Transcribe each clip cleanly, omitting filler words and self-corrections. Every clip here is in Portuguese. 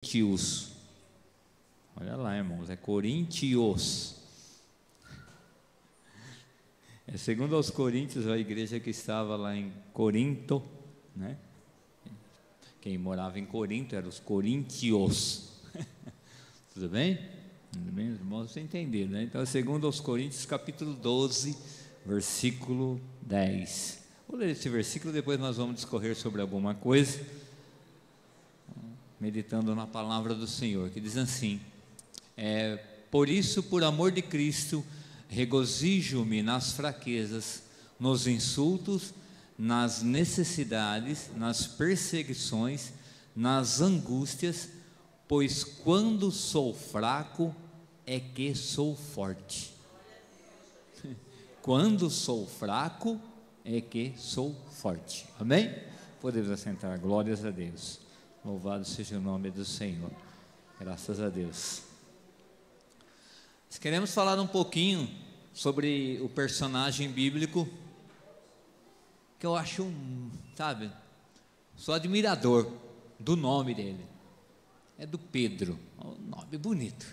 Coríntios. Olha lá, irmãos, é Coríntios. Segundo aos Coríntios, a igreja que estava lá em Corinto, né? Quem morava em Corinto eram os coríntios. Tudo bem? Tudo bem, irmãos, você entendeu, né? Então, segundo aos Coríntios, capítulo 12, versículo 10. Vou ler esse versículo, depois nós vamos discorrer sobre alguma coisa, meditando na palavra do Senhor, que diz assim: por isso, por amor de Cristo, regozijo-me nas fraquezas, nos insultos, nas necessidades, nas perseguições, nas angústias, pois quando sou fraco é que sou forte. Quando sou fraco é que sou forte. Amém? Podemos assentar. Glórias a Deus. Louvado seja o nome do Senhor. Graças a Deus. Nós queremos falar um pouquinho sobre o personagem bíblico que eu acho, sabe, sou admirador do nome dele. É do Pedro. Um nome bonito.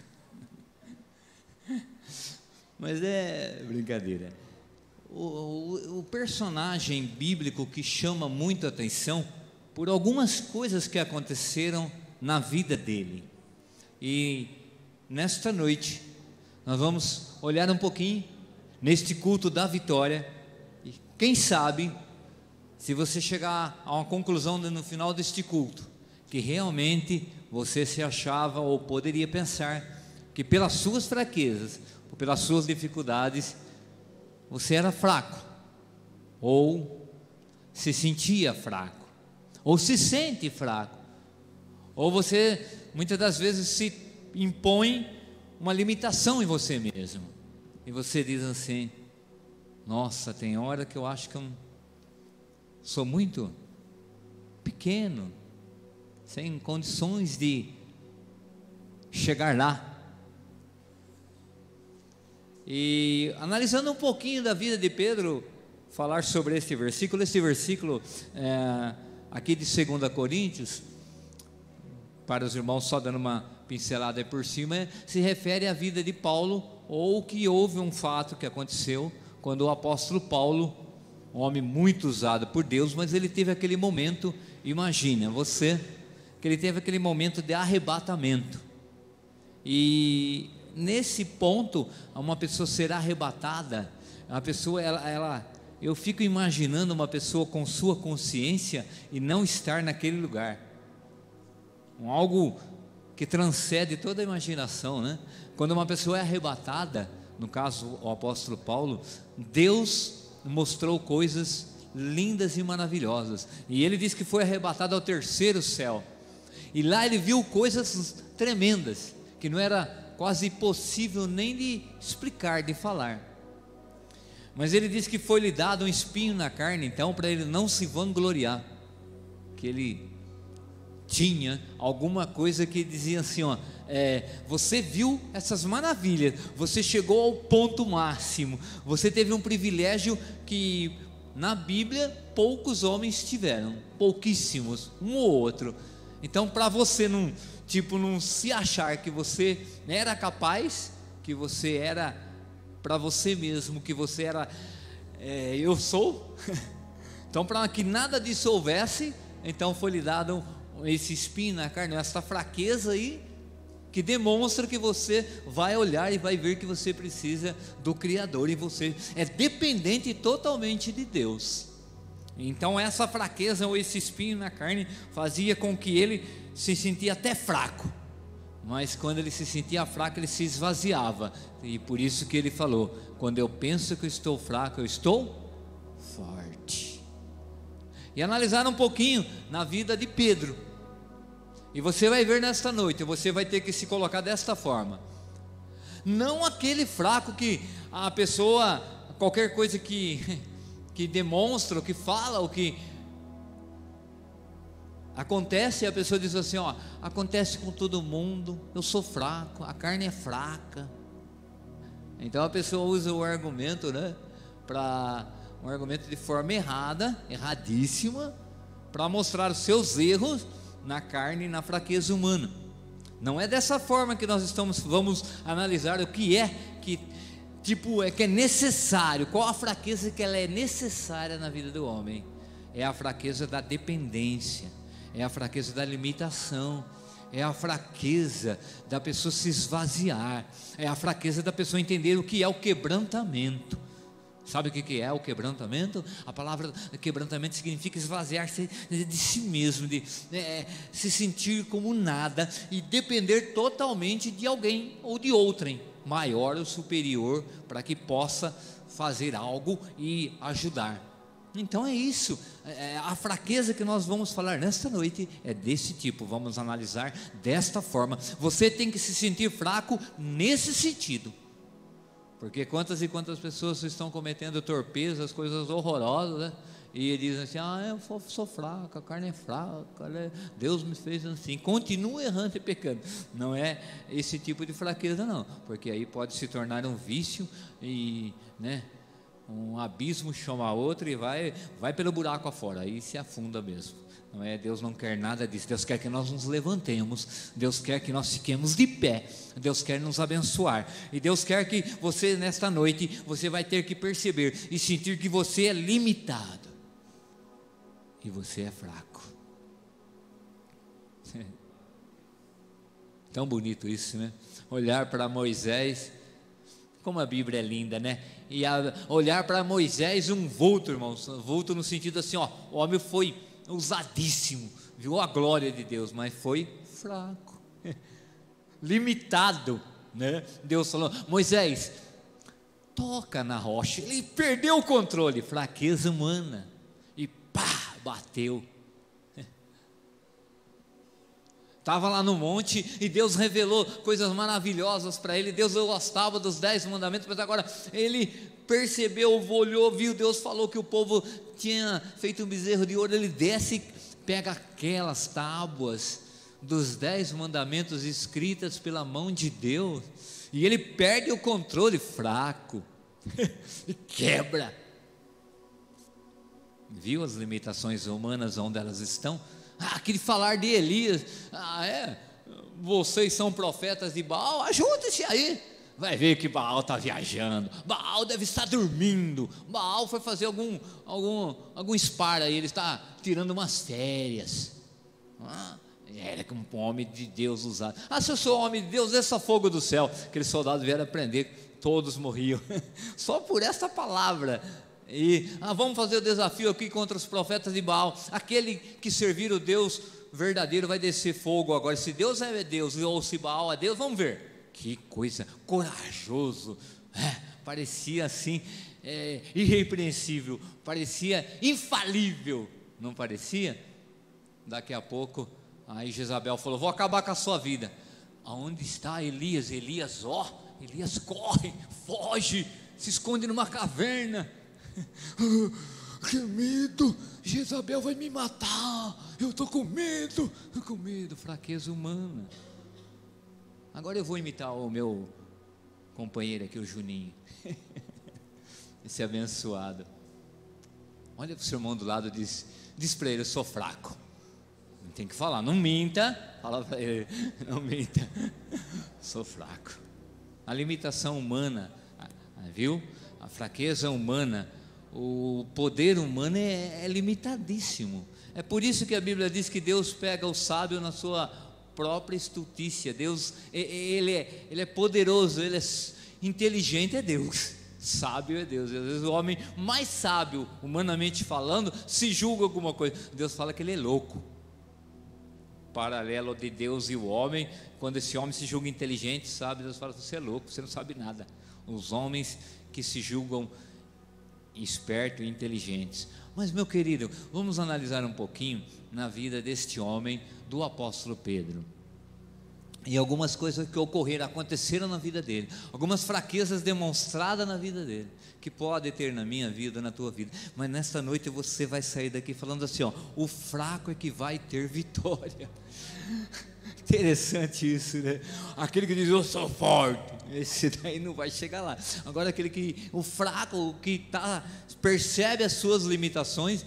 Mas é brincadeira. O personagem bíblico que chama muito a atenção por algumas coisas que aconteceram na vida dele. E nesta noite nós vamos olhar um pouquinho neste culto da vitória, e quem sabe, se você chegar a uma conclusão no final deste culto, que realmente você se achava ou poderia pensar que pelas suas fraquezas, ou pelas suas dificuldades, você era fraco, ou se sentia fraco, ou se sente fraco, ou você muitas das vezes se impõe uma limitação em você mesmo, e você diz assim: nossa, tem hora que eu acho que eu sou muito pequeno, sem condições de chegar lá. E analisando um pouquinho da vida de Pedro, falar sobre esse versículo aqui de 2 Coríntios, para os irmãos só dando uma pincelada aí por cima, se refere à vida de Paulo, ou que houve um fato que aconteceu quando o apóstolo Paulo, um homem muito usado por Deus, mas ele teve aquele momento, imagina você, que ele teve aquele momento de arrebatamento. E nesse ponto, uma pessoa ser arrebatada, a pessoa, eu fico imaginando uma pessoa com sua consciência e não estar naquele lugar, algo que transcende toda a imaginação, né? Quando uma pessoa é arrebatada, no caso o apóstolo Paulo, Deus mostrou coisas lindas e maravilhosas, e ele diz que foi arrebatado ao terceiro céu, e lá ele viu coisas tremendas, que não era quase impossível nem de explicar, de falar, mas ele diz que foi lhe dado um espinho na carne, então para ele não se vangloriar, que ele tinha alguma coisa que dizia assim, você viu essas maravilhas, você chegou ao ponto máximo, você teve um privilégio que na Bíblia poucos homens tiveram, pouquíssimos, um ou outro. Então para você não se achar que você era capaz, que você era para você mesmo, que você era eu sou, então para que nada disso houvesse, então foi lhe dado esse espinho na carne, essa fraqueza aí, que demonstra que você vai olhar e vai ver que você precisa do Criador, e você é dependente totalmente de Deus. Então essa fraqueza ou esse espinho na carne fazia com que ele se sentia até fraco, mas quando ele se sentia fraco, ele se esvaziava, e por isso que ele falou: quando eu penso que eu estou fraco, eu estou forte. E analisar um pouquinho na vida de Pedro, e você vai ver nesta noite, você vai ter que se colocar desta forma, não aquele fraco que a pessoa, qualquer coisa que demonstra, ou que fala, ou que acontece, a pessoa diz assim, acontece com todo mundo, eu sou fraco, a carne é fraca. Então a pessoa usa o argumento, um argumento de forma erradíssima, para mostrar os seus erros na carne e na fraqueza humana. Não é dessa forma que nós vamos analisar o que é que que é necessário, qual a fraqueza que ela é necessária na vida do homem. É a fraqueza da dependência, é a fraqueza da limitação, é a fraqueza da pessoa se esvaziar, é a fraqueza da pessoa entender o que é o quebrantamento. Sabe o que é o quebrantamento? A palavra quebrantamento significa esvaziar-se de si mesmo, de se sentir como nada e depender totalmente de alguém ou de outrem, maior ou superior, para que possa fazer algo e ajudar. Então é isso, a fraqueza que nós vamos falar nesta noite é desse tipo, vamos analisar desta forma. Você tem que se sentir fraco nesse sentido, porque quantas e quantas pessoas estão cometendo torpezas, coisas horrorosas, né? E dizem assim: eu sou fraco, a carne é fraca, né? Deus me fez assim. Continua errando e pecando. Não é esse tipo de fraqueza não, porque aí pode se tornar um vício e, né, um abismo chama outro e vai pelo buraco afora, aí se afunda mesmo. Não é? Deus não quer nada disso. Deus quer que nós nos levantemos, Deus quer que nós fiquemos de pé, Deus quer nos abençoar, e Deus quer que você, nesta noite, você vai ter que perceber e sentir que você é limitado e você é fraco. Tão bonito isso, né? Olhar para Moisés, como a Bíblia é linda, né? E olhar para Moisés um vulto, irmãos, vulto no sentido assim, ó, o homem foi usadíssimo, viu a glória de Deus, mas foi fraco, limitado, né? Deus falou: Moisés, toca na rocha. Ele perdeu o controle, fraqueza humana, e pá, bateu. Estava lá no monte e Deus revelou coisas maravilhosas para ele. Deus gostava dos 10 mandamentos, mas agora ele percebeu, olhou, viu, Deus falou que o povo tinha feito um bezerro de ouro. Ele desce, pega aquelas tábuas dos 10 mandamentos escritas pela mão de Deus, e ele perde o controle, fraco, e quebra. Viu as limitações humanas onde elas estão? Aquele falar de Elias: vocês são profetas de Baal, ajude-se aí. Vai ver que Baal está viajando, Baal deve estar dormindo, Baal foi fazer algum spar aí, ele está tirando umas férias. Era como um homem de Deus usado. Se eu sou homem de Deus, desça fogo do céu. Aqueles soldados vieram aprender, todos morriam só por essa palavra. E vamos fazer o desafio aqui contra os profetas de Baal. Aquele que servir o Deus verdadeiro vai descer fogo agora. Se Deus é Deus ou se Baal é Deus, vamos ver. Que coisa, corajoso, parecia assim, irrepreensível, parecia infalível, não parecia? Daqui a pouco, aí Jezabel falou: vou acabar com a sua vida. Aonde está Elias? Elias corre, foge, se esconde numa caverna. Que medo, Jezabel vai me matar, eu estou com medo, fraqueza humana. Agora eu vou imitar o meu companheiro aqui, o Juninho, esse abençoado. Olha para o seu irmão do lado e diz para ele: eu sou fraco. Não tem que falar, não minta, fala para ele, não minta, sou fraco. A limitação humana, viu? A fraqueza humana, o poder humano é limitadíssimo. É por isso que a Bíblia diz que Deus pega o sábio na sua própria estultícia. Deus, ele é poderoso, ele é inteligente, é Deus, sábio é Deus. Às vezes o homem mais sábio, humanamente falando, se julga alguma coisa, Deus fala que ele é louco. Paralelo de Deus e o homem, quando esse homem se julga inteligente, sabe, Deus fala: você é louco, você não sabe nada. Os homens que se julgam espertos e inteligentes. Mas, meu querido, vamos analisar um pouquinho na vida deste homem, do apóstolo Pedro, e algumas coisas que aconteceram na vida dele, algumas fraquezas demonstradas na vida dele, que pode ter na minha vida, na tua vida. Mas nesta noite você vai sair daqui falando assim: o fraco é que vai ter vitória. Interessante isso, né? Aquele que diz: eu sou forte, esse daí não vai chegar lá. Agora o fraco, que percebe as suas limitações,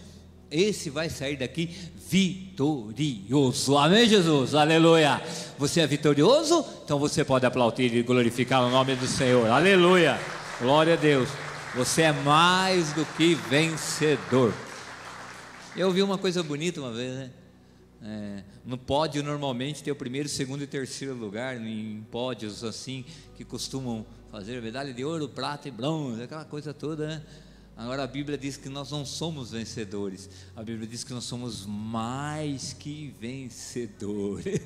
esse vai sair daqui vitorioso. Amém, Jesus? Aleluia. Você é vitorioso? Então você pode aplaudir e glorificar o nome do Senhor. Aleluia. Glória a Deus. Você é mais do que vencedor. Eu vi uma coisa bonita uma vez, né? No pódio normalmente tem o primeiro, segundo e terceiro lugar, em pódios assim que costumam fazer medalha de ouro, prata e bronze, aquela coisa toda, né? Agora a Bíblia diz que nós não somos vencedores, a Bíblia diz que nós somos mais que vencedores.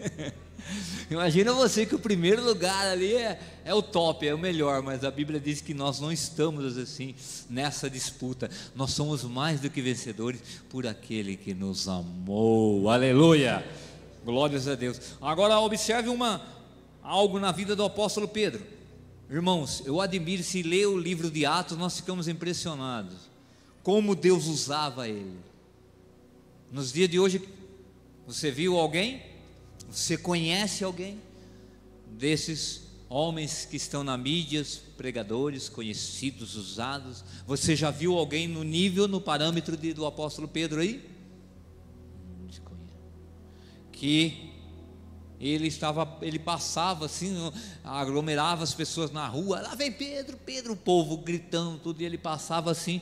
Imagina você que o primeiro lugar ali é o top, é o melhor, mas a Bíblia diz que nós não estamos assim nessa disputa, nós somos mais do que vencedores por aquele que nos amou. Aleluia, glórias a Deus. Agora observe algo na vida do apóstolo Pedro. Irmãos, eu admiro, se ler o livro de Atos, nós ficamos impressionados como Deus usava ele. Nos dias de hoje, você viu alguém? Você conhece alguém desses homens que estão na mídia, pregadores conhecidos, usados? Você já viu alguém no nível, no parâmetro do apóstolo Pedro aí? Que ele passava assim, aglomerava as pessoas na rua, lá vem Pedro, Pedro, o povo gritando tudo, e ele passava assim,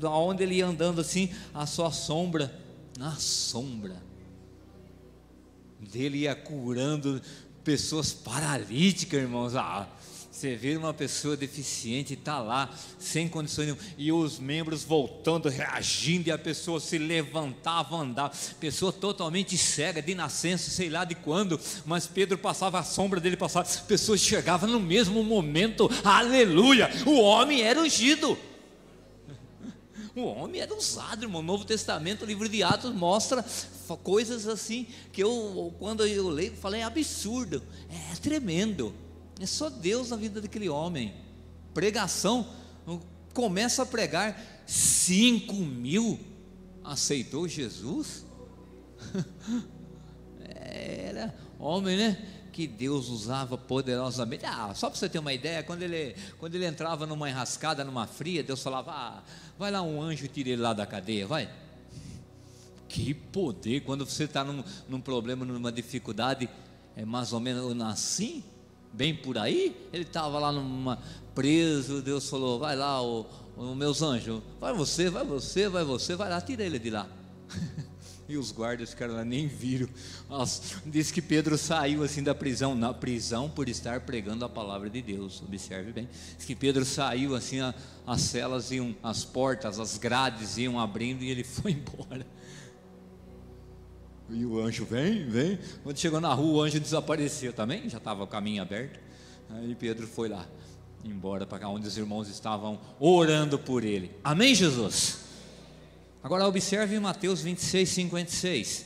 aonde ele ia andando assim, a sua sombra, na sombra dele ia curando pessoas paralíticas, irmãos. Você vê uma pessoa deficiente, está lá, sem condições nenhuma, e os membros voltando, reagindo, e a pessoa se levantava, andava, pessoa totalmente cega, de nascença, sei lá de quando, mas Pedro passava, a sombra dele passava, a pessoa chegava no mesmo momento, aleluia, o homem era ungido, o homem era usado, irmão. O Novo Testamento, o livro de Atos mostra coisas assim, que quando eu leio, falei, é absurdo, é tremendo. É só Deus na vida daquele homem. Pregação, começa a pregar, 5.000 aceitou Jesus. Era homem, né? Que Deus usava poderosamente. Só para você ter uma ideia, quando ele entrava numa enrascada, numa fria, Deus falava, vai lá um anjo e tira ele lá da cadeia, vai. Que poder, quando você está num problema, numa dificuldade, é mais ou menos assim, bem por aí, ele estava lá preso, Deus falou, vai lá, os meus anjos, vai você, vai lá, tira ele de lá. E os guardas ficaram lá, nem viram. Diz que Pedro saiu assim da prisão, na prisão por estar pregando a palavra de Deus, observe bem. Diz que Pedro saiu assim, as celas iam, as portas, as grades iam abrindo e ele foi embora. E o anjo vem. Quando chegou na rua, o anjo desapareceu também, já estava o caminho aberto. Aí Pedro foi lá, embora para onde os irmãos estavam orando por ele. Amém, Jesus? Agora observe Mateus 26, 56.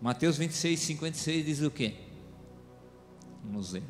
Mateus 26, 56 diz o quê? Vamos ler.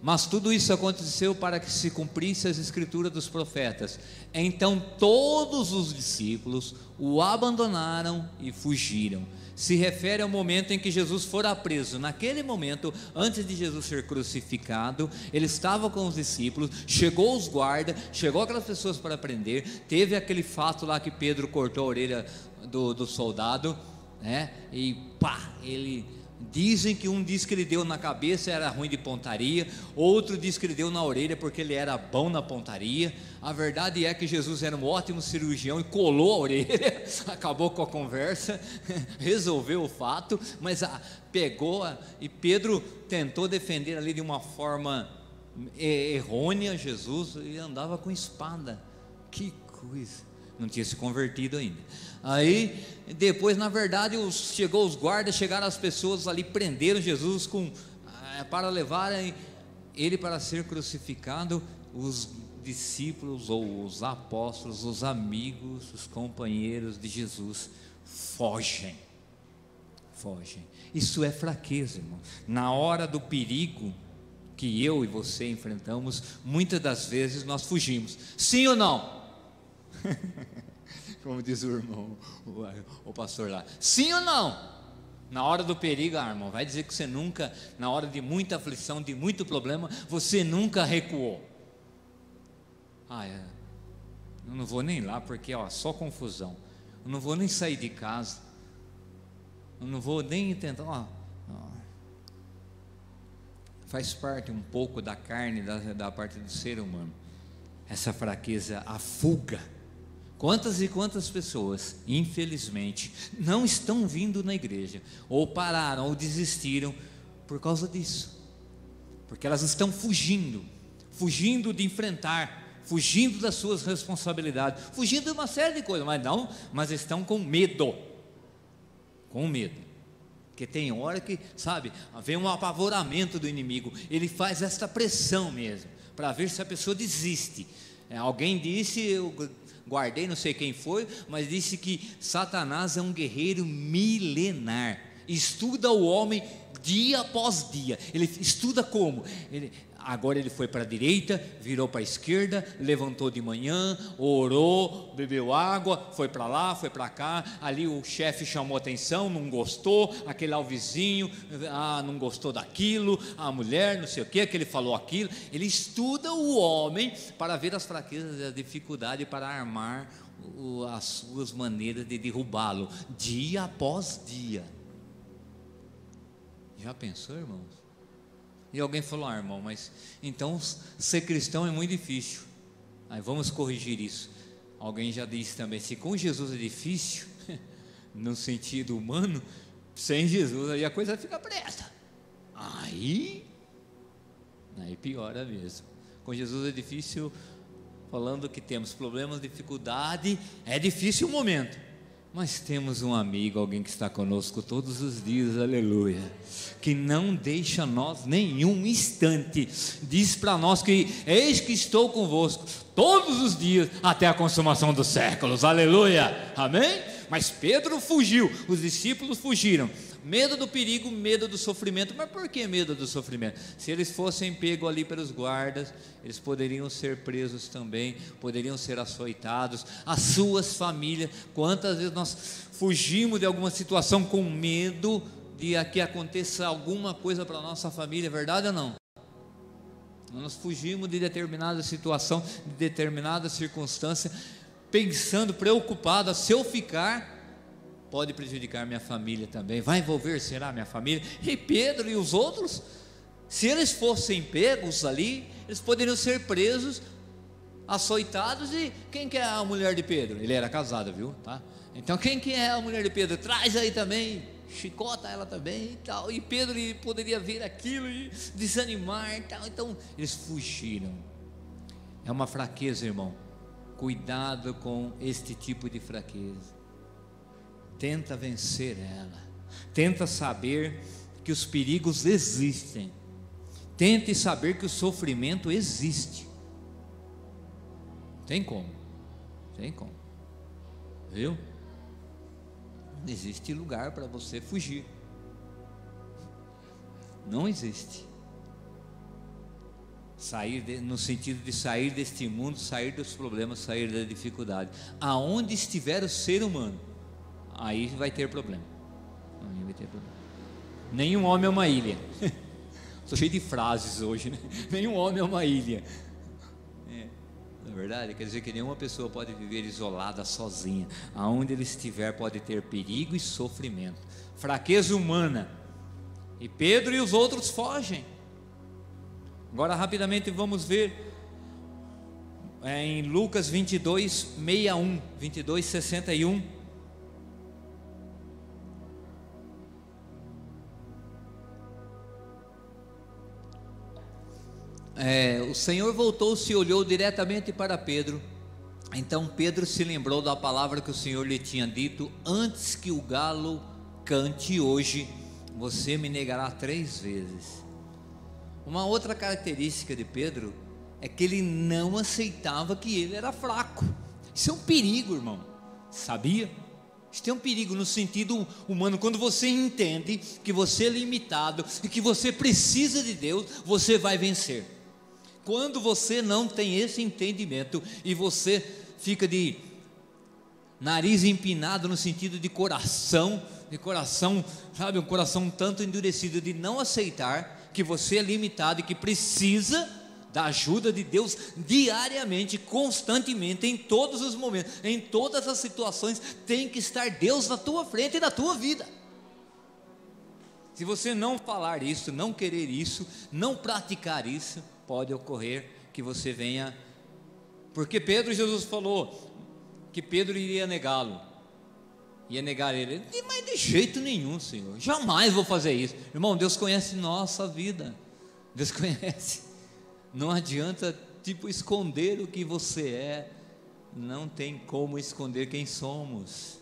Mas tudo isso aconteceu para que se cumprisse as escrituras dos profetas. Então todos os discípulos o abandonaram e fugiram. Se refere ao momento em que Jesus fora preso. Naquele momento, antes de Jesus ser crucificado, ele estava com os discípulos, chegou os guardas, chegou aquelas pessoas para prender, teve aquele fato lá que Pedro cortou a orelha do soldado, né? E dizem que um diz que ele deu na cabeça, era ruim de pontaria, outro diz que ele deu na orelha porque ele era bom na pontaria. A verdade é que Jesus era um ótimo cirurgião e colou a orelha, acabou com a conversa, resolveu o fato, mas e Pedro tentou defender ali de uma forma errônea Jesus, e andava com espada. Que coisa, não tinha se convertido ainda. Aí depois, na verdade, chegou os guardas, chegaram as pessoas ali, prenderam Jesus para levarem ele para ser crucificado. Os discípulos ou os apóstolos, os amigos, os companheiros de Jesus fogem. Isso é fraqueza, irmão. Na hora do perigo que eu e você enfrentamos, muitas das vezes nós fugimos. Sim ou não? Como diz o irmão, o pastor lá, sim ou não? Na hora do perigo, irmão, vai dizer que você nunca, na hora de muita aflição, de muito problema, você nunca recuou. Eu não vou nem lá, porque só confusão. eu não vou nem sair de casa, eu não vou nem tentar. Faz parte um pouco da carne, da parte do ser humano, essa fraqueza, a fuga. Quantas e quantas pessoas, infelizmente, não estão vindo na igreja, ou pararam, ou desistiram por causa disso, porque elas estão fugindo de enfrentar, fugindo das suas responsabilidades, fugindo de uma série de coisas, mas estão com medo, porque tem hora que, sabe, vem um apavoramento do inimigo, ele faz essa pressão mesmo, para ver se a pessoa desiste. Alguém disse, eu guardei, não sei quem foi, mas disse que Satanás é um guerreiro milenar, estuda o homem dia após dia. Ele estuda como? Agora ele foi para a direita, virou para a esquerda, levantou de manhã, orou, bebeu água, foi para lá, foi para cá, ali o chefe chamou atenção, não gostou, aquele lá o vizinho, não gostou daquilo, a mulher, não sei o que ele falou aquilo. Ele estuda o homem para ver as fraquezas e a dificuldade, para armar as suas maneiras de derrubá-lo, dia após dia. Já pensou, irmãos? E alguém falou: irmão, mas então ser cristão é muito difícil. Aí vamos corrigir isso. Alguém já disse também, se com Jesus é difícil, no sentido humano, sem Jesus aí a coisa fica preta. Aí piora mesmo. Com Jesus é difícil, falando que temos problemas, dificuldade, é difícil o momento, mas temos um amigo, alguém que está conosco todos os dias, aleluia, que não deixa nós nenhum instante, diz para nós que eis que estou convosco todos os dias até a consumação dos séculos, aleluia, amém? Mas Pedro fugiu, os discípulos fugiram, medo do perigo, medo do sofrimento. Mas por que medo do sofrimento? Se eles fossem pegos ali pelos guardas, eles poderiam ser presos também, poderiam ser açoitados, as suas famílias. Quantas vezes nós fugimos de alguma situação com medo de que aconteça alguma coisa para a nossa família, é verdade ou não? Nós fugimos de determinada situação, de determinada circunstância, pensando, preocupado, se eu ficar, pode prejudicar minha família também, vai envolver, será, minha família? E Pedro e os outros, se eles fossem pegos ali, eles poderiam ser presos, açoitados. E quem que é a mulher de Pedro? Ele era casado, viu? Tá? Então quem que é a mulher de Pedro? Traz aí também, chicota ela também e tal. E Pedro poderia ver aquilo e desanimar e tal. Então eles fugiram. É uma fraqueza, irmão. Cuidado com este tipo de fraqueza. Tenta vencer ela, tenta saber que os perigos existem, tente saber que o sofrimento existe. Tem como, viu? Não existe lugar para você fugir, não existe. No sentido de sair deste mundo, sair dos problemas, sair da dificuldade. Aonde estiver o ser humano, aí vai ter problema. Nenhum homem é uma ilha. Estou cheio de frases hoje, né? Nenhum homem é uma ilha. Na verdade, quer dizer que nenhuma pessoa pode viver isolada, sozinha. Aonde ele estiver pode ter perigo e sofrimento, fraqueza humana. E Pedro e os outros fogem. Agora rapidamente vamos ver em Lucas 22:61, 22:61. O Senhor voltou-se e olhou diretamente para Pedro. Então Pedro se lembrou da palavra que o Senhor lhe tinha dito: antes que o galo cante hoje, você me negará 3 vezes. Uma outra característica de Pedro é que ele não aceitava que ele era fraco. Isso é um perigo, irmão, sabia? Isso é um perigo no sentido humano. Quando você entende que você é limitado e que você precisa de Deus, você vai vencer. Quando você não tem esse entendimento e você fica de nariz empinado no sentido de coração, sabe, um coração tanto endurecido de não aceitar que você é limitado e que precisa da ajuda de Deus diariamente, constantemente, em todos os momentos, em todas as situações, tem que estar Deus na tua frente e na tua vida. Se você não falar isso, não querer isso, não praticar isso, pode ocorrer que você venha, porque Jesus falou que Pedro iria negá-lo, ia negar ele, mas de jeito nenhum, Senhor, jamais vou fazer isso. Irmão, Deus conhece nossa vida, Deus conhece, não adianta esconder o que você é, não tem como esconder quem somos,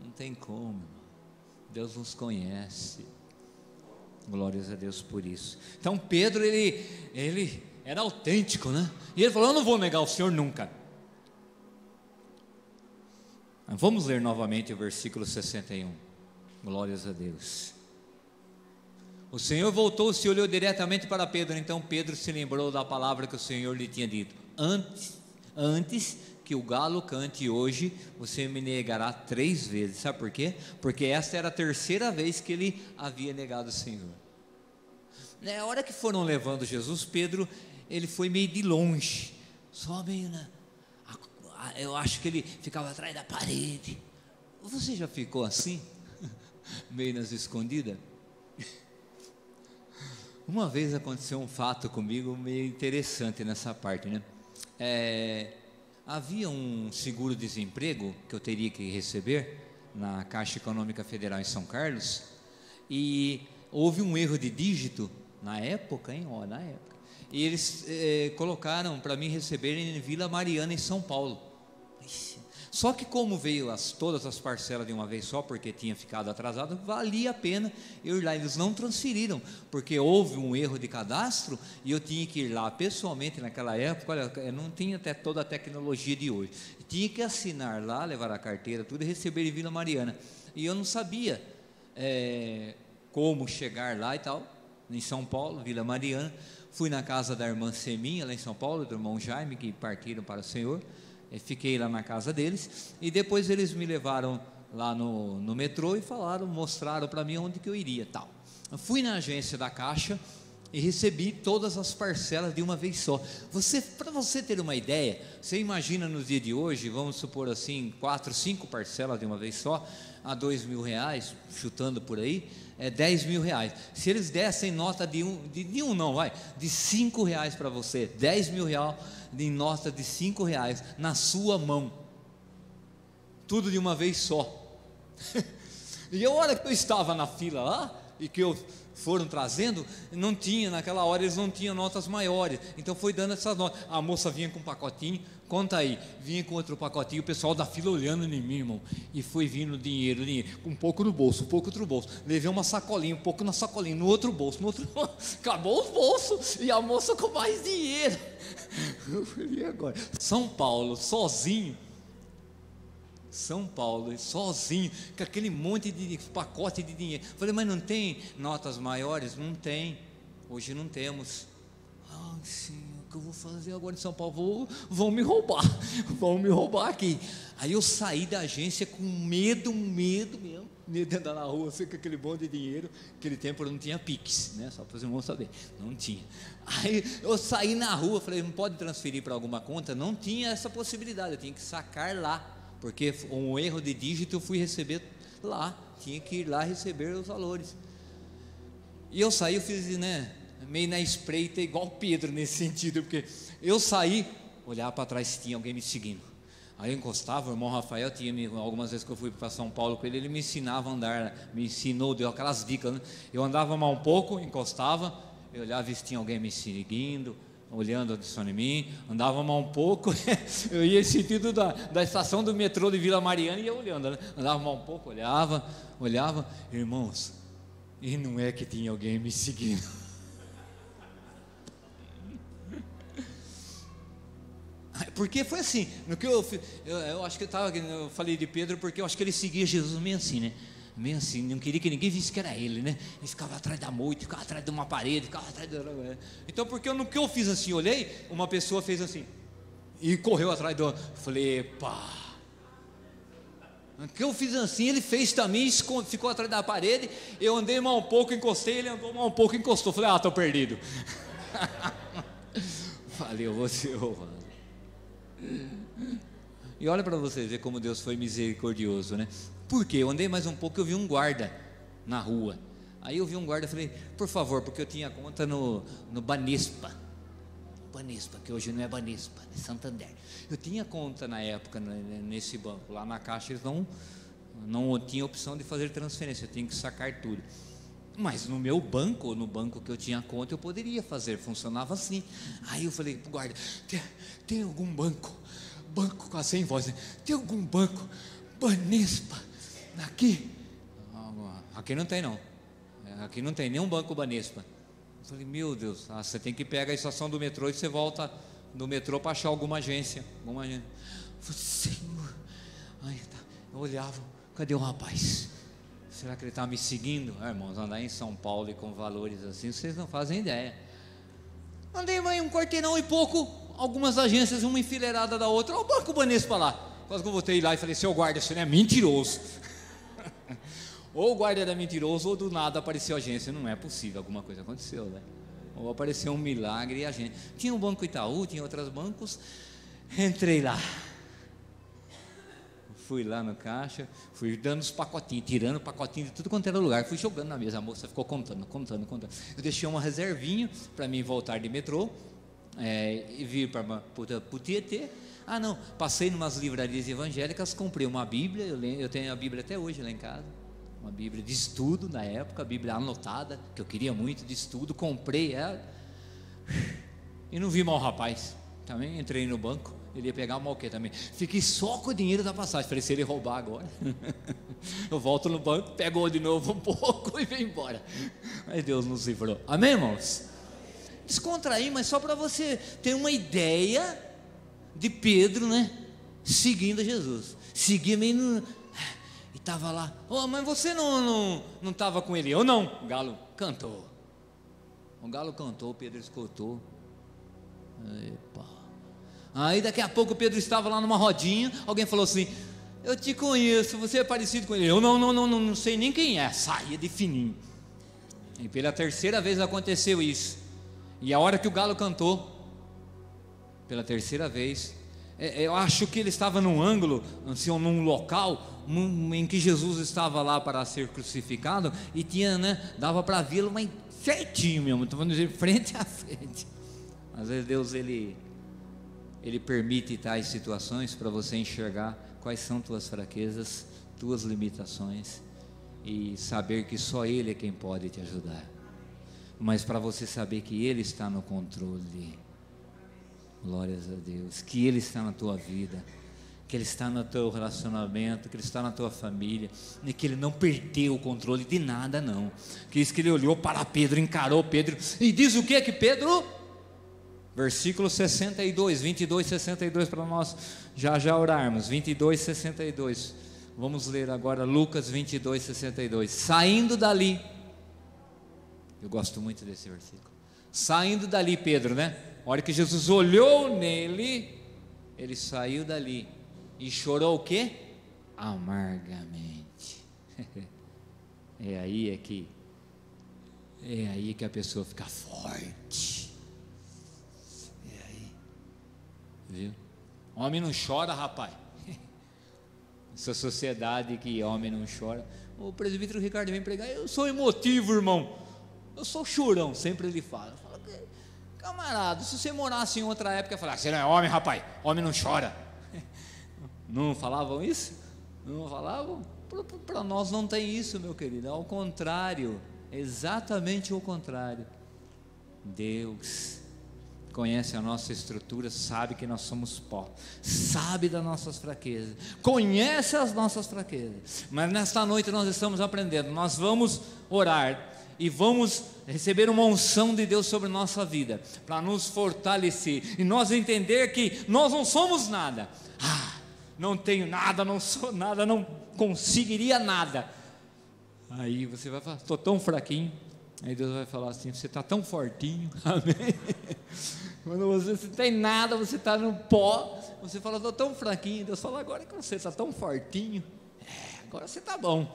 não tem como, Deus nos conhece, glórias a Deus por isso. Então Pedro, ele era autêntico, né? E ele falou: eu não vou negar o Senhor nunca. Vamos ler novamente o versículo 61, glórias a Deus. O Senhor voltou-se e olhou diretamente para Pedro. Então Pedro se lembrou da palavra que o Senhor lhe tinha dito: antes que o galo cante hoje, você me negará 3 vezes. Sabe por quê? Porque esta era a 3ª vez que ele havia negado o Senhor. Na hora que foram levando Jesus, Pedro, ele foi meio de longe, só meio eu acho que ele ficava atrás da parede. Você já ficou assim? Meio nas escondidas? Uma vez aconteceu um fato comigo meio interessante nessa parte, né? Havia um seguro-desemprego que eu teria que receber na Caixa Econômica Federal em São Carlos, e houve um erro de dígito na época, na época, e eles colocaram para mim receber em Vila Mariana, em São Paulo. Só que como veio todas as parcelas de uma vez só, porque tinha ficado atrasado, valia a pena eu ir lá. Eles não transferiram, porque houve um erro de cadastro, e eu tinha que ir lá pessoalmente naquela época. Olha, não tinha até toda a tecnologia de hoje, tinha que assinar lá, levar a carteira, tudo, e receber em Vila Mariana, e eu não sabia como chegar lá e tal, em São Paulo, Vila Mariana. Fui na casa da irmã Seminha, lá em São Paulo, do irmão Jaime, que partiram para o Senhor. Fiquei lá na casa deles, e depois eles me levaram lá no metrô e mostraram para mim onde que eu iria, tal. Eu fui na agência da Caixa e recebi todas as parcelas de uma vez só. Para você ter uma ideia, você imagina no dia de hoje, vamos supor assim, 4, 5 parcelas de uma vez só, a R$2.000, chutando por aí, R$10.000. Se eles dessem nota de R$5 para você, R$10.000 em nota de R$5 na sua mão, tudo de uma vez só. E a hora que eu estava na fila lá, e que foram trazendo, não tinha, naquela hora eles não tinham notas maiores, então foi dando essas notas. A moça vinha com um pacotinho, conta aí, vinha com outro pacotinho, o pessoal da fila olhando em mim, irmão, e foi vindo dinheiro, um pouco no bolso, um pouco no outro bolso, levei uma sacolinha, um pouco na sacolinha, no outro bolso, acabou os bolsos, e a moça com mais dinheiro. Eu falei: agora? São Paulo, sozinho, com aquele monte de pacote de dinheiro. Falei: mas não tem notas maiores? Não tem, hoje não temos. Ai, Senhor, o que eu vou fazer agora em São Paulo? Vão me roubar aqui. Aí eu saí da agência com medo mesmo, medo de andar na rua assim, com aquele monte de dinheiro. Naquele tempo eu não tinha Pix, né? Só para os irmãos saberem, não tinha. Aí eu saí na rua, falei: não pode transferir para alguma conta? Não tinha essa possibilidade, eu tinha que sacar lá, porque um erro de dígito eu fui receber lá, tinha que ir lá receber os valores. E eu saí, eu fiz, meio na espreita, igual Pedro nesse sentido, porque eu saí, olhava para trás se tinha alguém me seguindo. Aí eu encostava, o irmão Rafael algumas vezes que eu fui para São Paulo com ele me ensinava a andar, deu aquelas dicas, né? Eu andava mais um pouco, encostava, eu olhava se tinha alguém me seguindo, olhando a em mim, andava mais um pouco, eu ia em sentido da estação do metrô de Vila Mariana e ia olhando, né? Andava mais um pouco, olhava, irmãos, e não é que tinha alguém me seguindo. Porque foi assim, no que eu acho que eu falei de Pedro, porque eu acho que ele seguia Jesus meio assim, né? Meio assim, não queria que ninguém visse que era ele, né? Ele ficava atrás da moita, ficava atrás de uma parede, ficava atrás Então, porque no que eu fiz assim, olhei, uma pessoa fez assim, e correu atrás falei: pá. No que eu fiz assim, ele fez também, ficou atrás da parede, eu andei mais um pouco, encostei, ele andou mais um pouco, encostou, falei: estou perdido. Valeu você, Ronaldo. E olha para vocês ver como Deus foi misericordioso, né? Porque eu andei mais um pouco, eu vi um guarda na rua. Aí eu vi um guarda e falei, por favor, porque eu tinha conta no Banespa, que hoje não é Banespa, é Santander. Eu tinha conta na época nesse banco, lá na Caixa eles não tinha opção de fazer transferência, eu tinha que sacar tudo. Mas no meu banco, no banco que eu tinha conta, eu poderia fazer, funcionava assim. Aí eu falei pro guarda, tem algum banco com a 100 vozes, tem algum banco Banespa aqui? Aqui não tem não, aqui não tem nenhum banco Banespa. Eu falei, meu Deus, você tem que pegar a estação do metrô e você volta do metrô para achar alguma agência. Eu falei, Senhor, eu olhava, cadê o rapaz? Será que ele está me seguindo? Irmãos, andar em São Paulo e com valores assim, vocês não fazem ideia. Andei mais um quarteirão e pouco, algumas agências, uma enfileirada da outra, olha o Banco Banespa lá. Quase que eu voltei lá e falei, seu guarda, você não é mentiroso. Ou o guarda era mentiroso, ou do nada apareceu a agência. Não é possível, alguma coisa aconteceu, né? Ou apareceu um milagre e a gente. Tinha o Banco Itaú, tinha outros bancos. Entrei lá. Fui lá no caixa, fui dando os pacotinhos, tirando pacotinho de tudo quanto era lugar, fui jogando na mesa, a moça ficou contando. Eu deixei uma reservinha para mim voltar de metrô, e vir para o Tietê. Não, passei em umas livrarias evangélicas, comprei uma Bíblia, eu tenho a Bíblia até hoje lá em casa, uma Bíblia de estudo na época, a Bíblia anotada, que eu queria muito de estudo, comprei ela, e não vi mal o rapaz, também entrei no banco, ele ia pegar mal o quê também, fiquei só com o dinheiro da passagem, falei, se ele roubar agora, eu volto no banco, pego de novo um pouco e venho embora, mas Deus nos livrou, amém, irmãos? Descontrair, mas só para você ter uma ideia de Pedro, né, seguindo Jesus, seguia meio no, e estava lá, mas você não estava com ele? Eu não. O galo cantou, Pedro escutou, epa. Aí daqui a pouco Pedro estava lá numa rodinha, alguém falou assim, eu te conheço, você é parecido com ele. Eu não sei nem quem é, saía de fininho. E pela terceira vez aconteceu isso, e a hora que o galo cantou, pela terceira vez, eu acho que ele estava num ângulo, assim, num local em que Jesus estava lá para ser crucificado, e tinha, né, dava para vê-lo, mas certinho mesmo, estou falando de frente a frente. Às vezes Deus, Ele permite tais situações para você enxergar quais são tuas fraquezas, tuas limitações, e saber que só Ele é quem pode te ajudar, mas para você saber que Ele está no controle, glórias a Deus, que Ele está na tua vida, que Ele está no teu relacionamento, que Ele está na tua família, e que Ele não perdeu o controle de nada não, que isso que Ele olhou para Pedro, encarou Pedro, e diz o que Pedro, versículo 62, 22, 62, para nós já orarmos, 22, 62, vamos ler agora Lucas 22, 62, saindo dali, eu gosto muito desse versículo, saindo dali Pedro, né, a hora que Jesus olhou nele, ele saiu dali, e chorou o quê? Amargamente. É aí que a pessoa fica forte, viu? Homem não chora, rapaz. Essa sociedade que homem não chora. O presbítero Ricardo vem pregar, eu sou emotivo, irmão, eu sou chorão, sempre ele fala, camarada, se você morasse em outra época, falar, você não é homem, rapaz, homem não chora. Não falavam isso? Não falavam? Para nós não tem isso, meu querido, ao contrário, exatamente o contrário. Deus conhece a nossa estrutura, sabe que nós somos pó, sabe das nossas fraquezas, conhece as nossas fraquezas, mas nesta noite nós estamos aprendendo, nós vamos orar e vamos receber uma unção de Deus sobre nossa vida, para nos fortalecer, e nós entender que nós não somos nada, não tenho nada, não sou nada, não conseguiria nada, aí você vai falar, estou tão fraquinho, aí Deus vai falar assim, você está tão fortinho, amém? Quando você não tem nada, você está no pó, você fala, estou tão fraquinho, Deus fala, agora que você está tão fortinho, agora você está bom,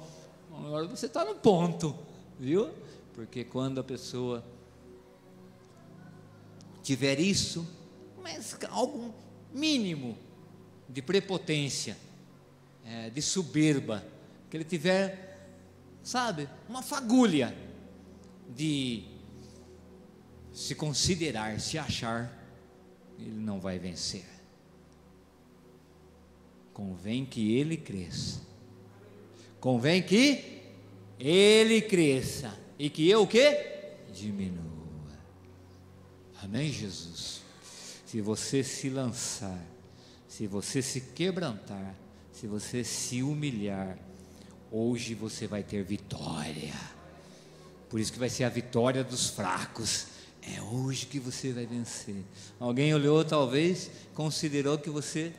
agora você está no ponto, viu? Porque quando a pessoa tiver isso, mas algo mínimo de prepotência, de soberba, que ele tiver, sabe, uma fagulha de se considerar, se achar, ele não vai vencer. Convém que ele cresça. Convém que ele cresça e que eu o quê? Diminua. Amém, Jesus? Se você se lançar, se você se quebrantar, se você se humilhar, hoje você vai ter vitória. Por isso que vai ser a vitória dos fracos. É hoje que você vai vencer. Alguém olhou, talvez, considerou que você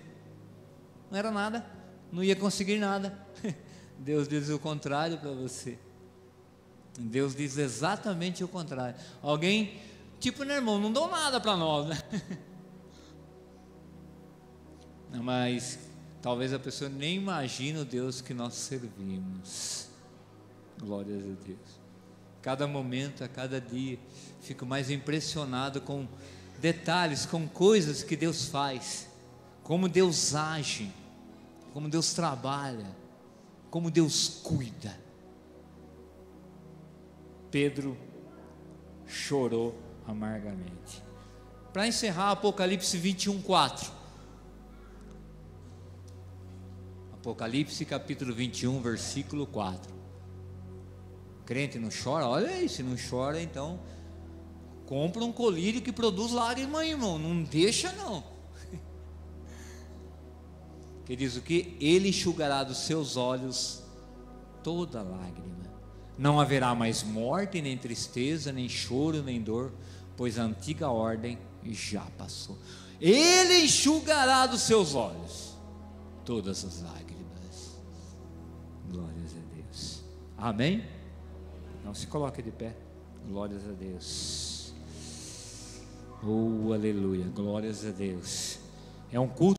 não era nada, não ia conseguir nada. Deus diz o contrário para você. Deus diz exatamente o contrário. Alguém, tipo, né, irmão, não dão nada para nós, né? Mas talvez a pessoa nem imagine o Deus que nós servimos. Glórias a Deus. Cada momento, a cada dia, fico mais impressionado com detalhes, com coisas que Deus faz, como Deus age, como Deus trabalha, como Deus cuida. Pedro chorou amargamente. Para encerrar, Apocalipse 21:4. Apocalipse capítulo 21, versículo 4. Crente não chora? Olha aí, se não chora, então compra um colírio que produz lágrima, irmão, não deixa não. Que diz o que? Ele enxugará dos seus olhos toda lágrima. Não haverá mais morte, nem tristeza, nem choro, nem dor, pois a antiga ordem já passou. Ele enxugará dos seus olhos todas as lágrimas. Glórias a Deus. Amém? Não se coloque de pé. Glórias a Deus. Oh, aleluia. Glórias a Deus. É um culto